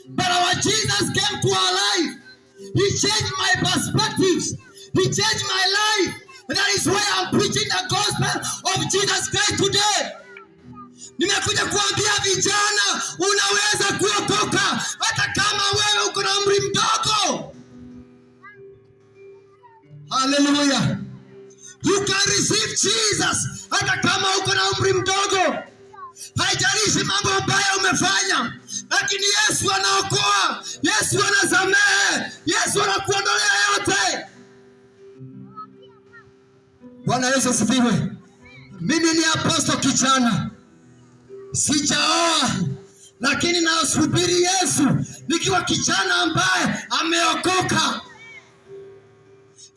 But our Jesus came to our life. He changed my perspectives. He changed my life. That is why I'm preaching the gospel of Jesus Christ today. Nimekuja kuambia vijana, unaweza kuokoka hata kama wewe uko na umri mdogo. Hallelujah. You can receive Jesus hata kama uko na umri mdogo. Haijalishi mambo ambayo umefanya, lakini Yesu anaokoa, Yesu anasamehe, Yesu anakuondolea yote. Bwana Yesu asifiwe. Mimi ni apostle kijana. Sijaoa, lakini nasubiri Yesu nikiwa kijana ambaye ameokoka.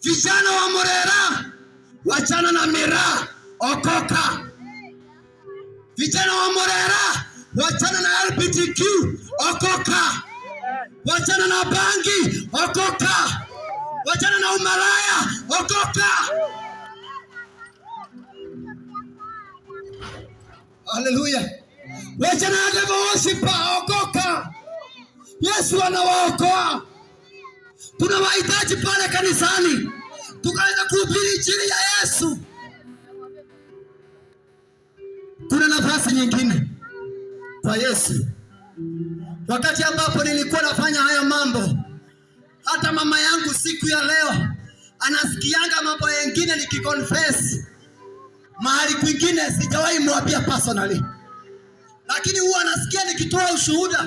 Vijana wa Murera, wachana na miraa, okoka. Vijana wa Murera, wachana na LGBTQ, okoka. Wachana na bangi, okoka. Wachana na umalaya, okoka. Hallelujah. Wachana na devil worshiper, okoka. Yesu anawaokoa. Tunawahitaji pale kanisani, tukaweza kuhubiri injili ya Yesu. Kuna nafasi nyingine kwa Yesu. Wakati ambapo nilikuwa nafanya haya mambo, hata mama yangu siku ya leo anasikianga mambo mengine nikiconfess. Mahali kwingine sijawahi mwambia personally, lakini huwa anasikia nikitoa ushuhuda.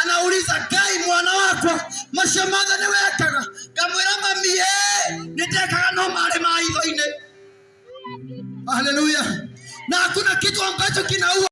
Anauliza, kai mwana wako mashamaga niwekaga kamwirama mie nitekaga no mare maitho-ini. Hallelujah. Na hakuna kitu ambacho kinaua